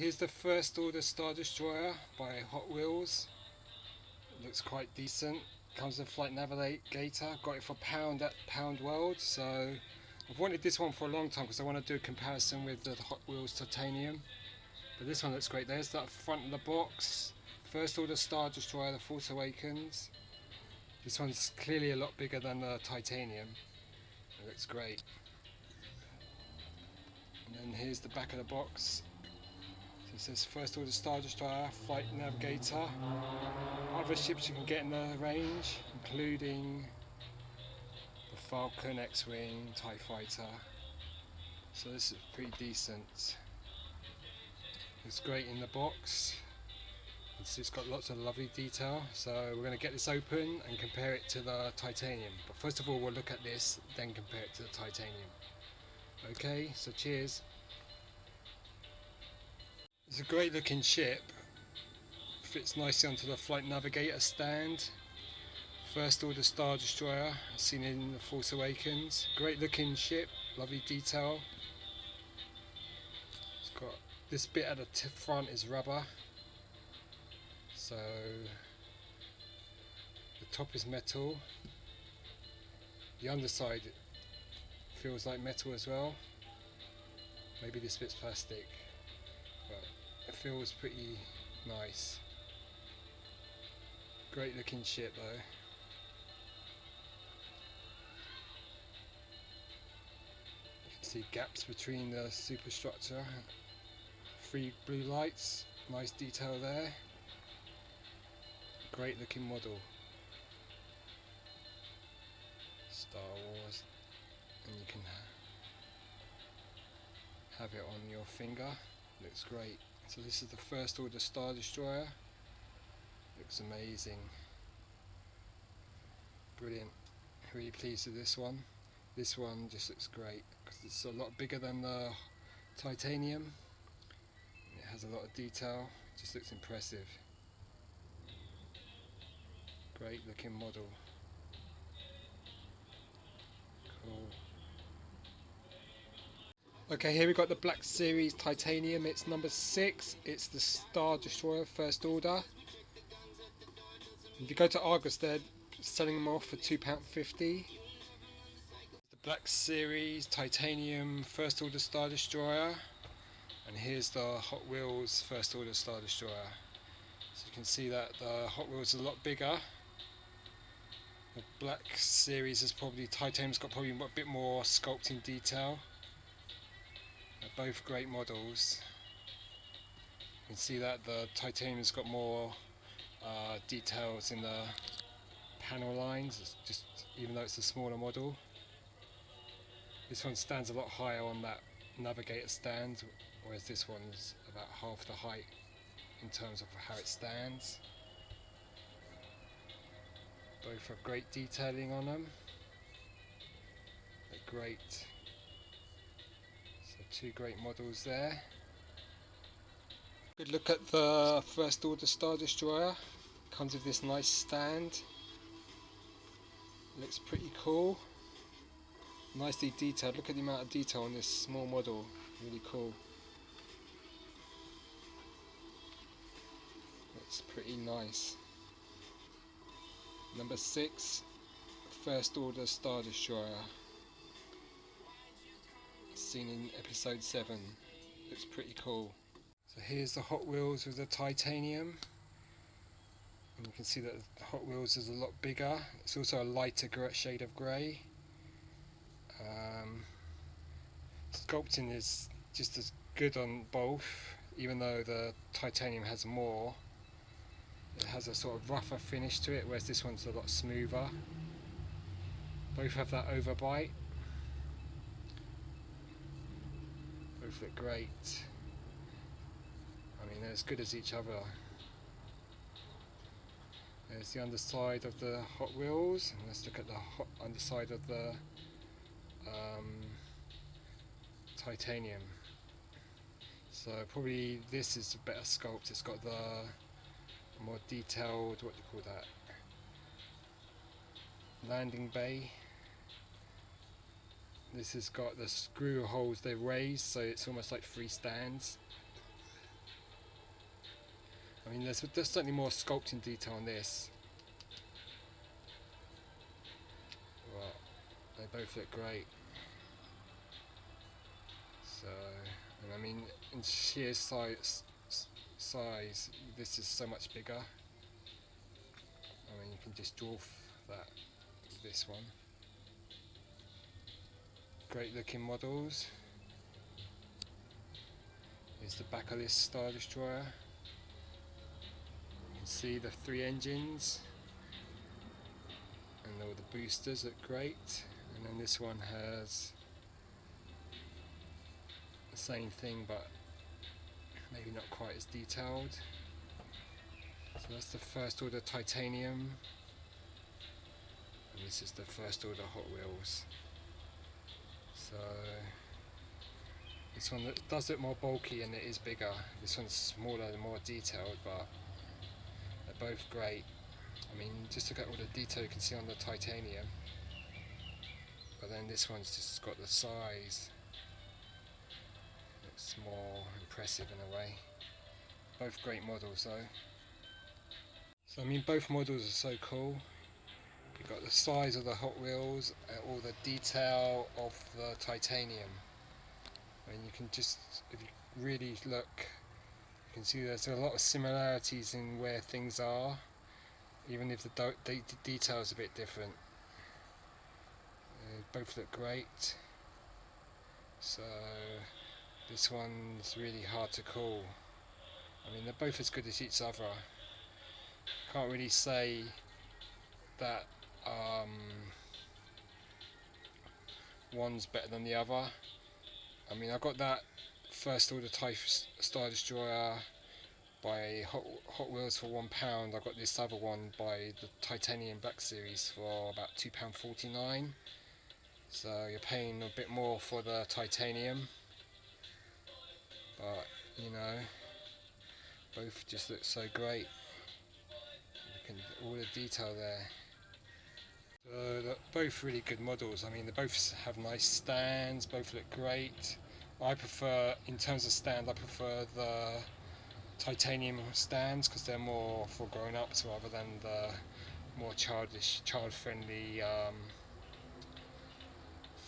here's the first order Star Destroyer by Hot Wheels. It looks quite decent. Comes with Flight Navigator. Got it for £1 at Pound World. So I've wanted this one for a long time because I want to do a comparison with the Hot Wheels Titanium. But this one looks great. There's that front of the box. First order Star Destroyer, The Force Awakens. This one's clearly a lot bigger than the Titanium. It looks great. And then here's the back of the box. So it says First Order Star Destroyer, Flight Navigator. Other ships you can get in the range, including the Falcon, X-Wing, TIE Fighter. So this is pretty decent. It's great in the box. It's got lots of lovely detail. So we're going to get this open and compare it to the Titanium. But first of all, we'll look at this, then compare it to the Titanium. Okay, so cheers. It's a great looking ship. Fits nicely onto the Flight Navigator stand. First Order Star Destroyer, seen in The Force Awakens. Great looking ship, lovely detail. It's got this bit at the front is rubber. So the top is metal. The underside feels like metal as well. Maybe this bit's plastic, but it feels pretty nice. Great looking ship though. You can see gaps between the superstructure. 3 blue lights, nice detail there. Great looking model. Star Wars, and you can have it on your finger. Looks great. So this is the First Order Star Destroyer. Looks amazing. Brilliant. Really pleased with this one. This one just looks great because it's a lot bigger than the Titanium. It has a lot of detail. Just looks impressive. Great looking model. Cool. Okay, here we've got the Black Series Titanium. It's number 6. It's the Star Destroyer First Order. If you go to Argos, they're selling them off for £2.50. The Black Series Titanium First Order Star Destroyer. And here's the Hot Wheels First Order Star Destroyer. So you can see that the Hot Wheels is a lot bigger. The Black Series is probably, Titanium's got probably a bit more sculpting detail. They're both great models. You can see that the Titanium's got more details in the panel lines, it's just even though it's a smaller model. This one stands a lot higher on that navigator stand, whereas this one's about half the height in terms of how it stands. Both have great detailing on them. They're great. So 2 great models there. Good look at the First Order Star Destroyer. Comes with this nice stand. Looks pretty cool. Nicely detailed. Look at the amount of detail on this small model. Really cool. Looks pretty nice. Number 6, First Order Star Destroyer. Seen in episode 7. Looks pretty cool. So here's the Hot Wheels with the Titanium. And you can see that the Hot Wheels is a lot bigger. It's also a lighter shade of grey. Sculpting is just as good on both, even though the Titanium has more. It has a sort of rougher finish to it, whereas this one's a lot smoother. Both have that overbite. Both look great. I mean, they're as good as each other. There's the underside of the Hot Wheels, and let's look at the underside of the Titanium. So probably this is a better sculpt. It's got the more detailed, what do you call that, landing bay. This has got the screw holes they've raised, so it's almost like 3 stands. mean, there's certainly more sculpting detail on this. But they both look great. So, and I mean, in sheer size, this is so much bigger. I mean, you can just dwarf this one. Great looking models. Here's the back of this Star Destroyer. You can see the 3 engines and all the boosters look great. And then this one has the same thing, but maybe not quite as detailed. So that's the First Order Titanium, and this is the First Order Hot Wheels. So this one does look more bulky and it is bigger. This one's smaller and more detailed, but they're both great. I mean, just look at all the detail you can see on the Titanium, but then this one's just got the size. Looks more impressive in a way. Both great models though. So I mean, both models are so cool. You've got the size of the Hot Wheels and all the detail of the Titanium. I mean, you can just, if you really look, you can see there's a lot of similarities in where things are, even if the detail is a bit different. Both look great. So this one's really hard to call. I mean, they're both as good as each other. Can't really say that one's better than the other. I mean, I got that First Order Star Destroyer by Hot Wheels for £1. I got this other one by the Titanium Black Series for about £2.49. So you're paying a bit more for the Titanium, but you know, both just look so great. All the detail there. They're both really good models. I mean, they both have nice stands, both look great. I prefer, in terms of stand, I prefer the Titanium stands because they're more for grown-ups rather than the more childish, child-friendly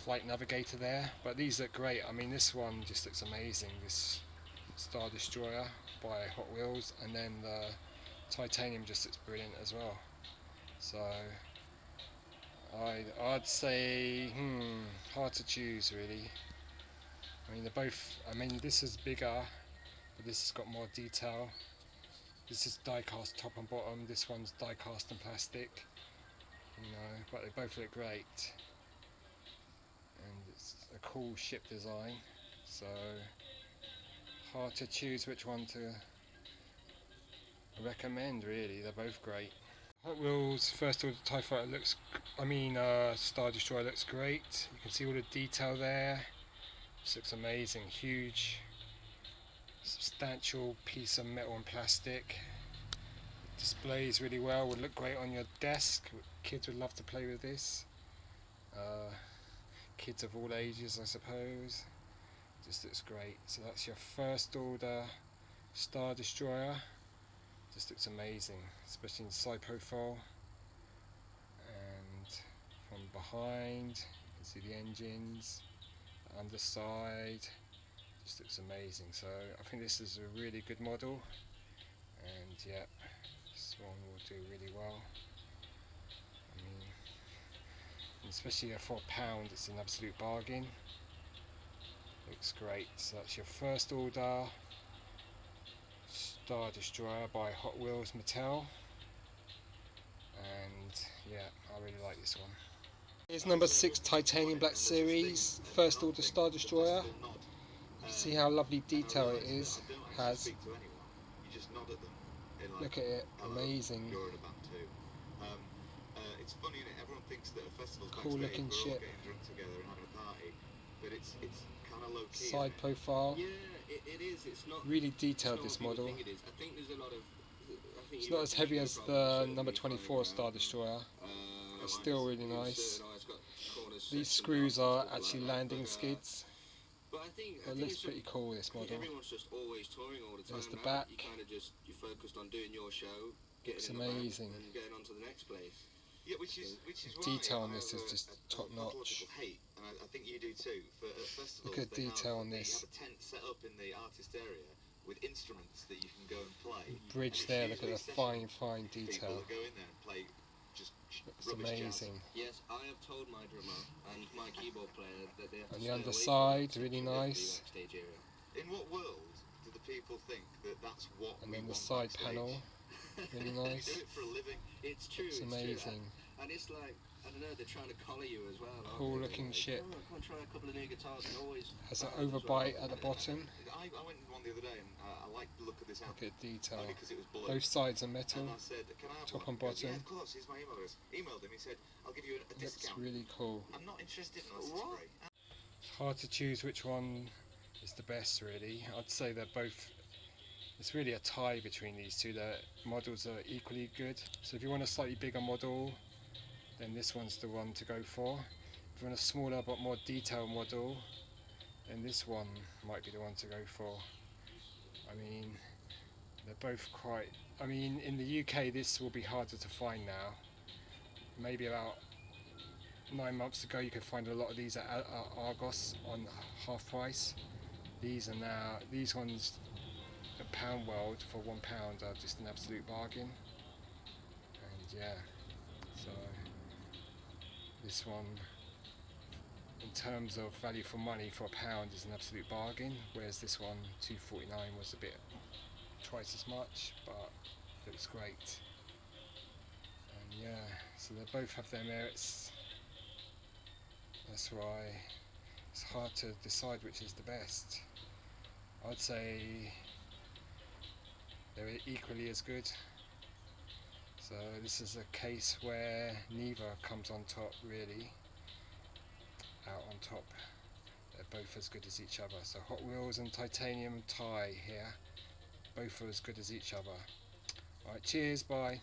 Flight Navigator there. But these look great. I mean, this one just looks amazing, this Star Destroyer by Hot Wheels, and then the Titanium just looks brilliant as well. So I'd say hard to choose really. I mean, they're both, I mean, this is bigger, but this has got more detail. This is die cast top and bottom, this one's die cast and plastic, you know, but they both look great. And it's a cool ship design, so hard to choose which one to recommend really. They're both great. Hot Wheels First Order TIE Fighter looks, Star Destroyer looks great. You can see all the detail there. This looks amazing. Huge, substantial piece of metal and plastic. Displays really well. Would look great on your desk. Kids would love to play with this. Kids of all ages, I suppose. Just looks great. So that's your First Order Star Destroyer. Just looks amazing, especially in side profile. And from behind, you can see the engines, the underside. Just looks amazing. So I think this is a really good model, and yeah, this one will do really well. I mean, especially for £1, it's an absolute bargain. Looks great. So that's your First Order Star Destroyer by Hot Wheels Mattel, and yeah, I really like this one. Here's number 6 Titanium Black Series First Order Star Destroyer. You can see how lovely detail it is. Has. Look at it, amazing. Cool looking ship. Side profile. It is. It's not really detailed, this model. It's not as heavy as the number 24 Star Destroyer. It's still really nice. These screws are actually landing skids. I think It looks pretty cool, this I think model. everyone's just always touring all the time. There's the now. back. You kind of you're focused on doing your show, Looks getting in the amazing. van, and getting on to the next place. Yeah, which is why Detail on I this have is just top pathological notch. hate, and I think you do too. For at festivals, Look at they detail have, on this. You have a tent set up in the artist area with instruments that you can go and play. Bridge And there, it's look at the usually fine people detail. that go in there and play just Looks rubbish amazing. Yes, I have told my drummer and my keyboard player that they have to And stay the away from underside, that really section of the nice. backstage area. jazz. In what world do the people think that that's what And we then the want side backstage? panel, really They nice. do it for a living. It's true. It's True. amazing. And it's like, I don't know, they're trying to collar you as well. aren't Cool they? looking Like, shit. Oh, come and try a couple of new guitars, and always Has an bands as overbite well. at the bottom. I went in one the other day and I liked the look of this Look album at detail. only because it was blue. Both sides are metal. And I said, can I have Top one? and He goes, bottom. Yeah, of course, here's my email address. Emailed him, he said, I'll give you a Looks discount. really cool. I'm not interested unless it's What? free. It's hard to choose which one is the best, really. I'd say they're both. It's really a tie between these two. The models are equally good. So if you want a slightly bigger model, then this one's the one to go for. If you want a smaller but more detailed model, then this one might be the one to go for. I mean, they're both quite. I mean, in the UK, this will be harder to find now. Maybe about 9 months ago, you could find a lot of these at Argos on half price. These ones at Pound World for £1 are just an absolute bargain. And yeah, so this one, in terms of value for money, for £1 is an absolute bargain, whereas this one, £2.49, was a bit twice as much, but looks great. And yeah, so they both have their merits. That's why it's hard to decide which is the best. I'd say they're equally as good. So this is a case where neither comes on top, really. Out on top. They're both as good as each other. So Hot Wheels and Titanium tie here. Both are as good as each other. Alright, cheers, bye.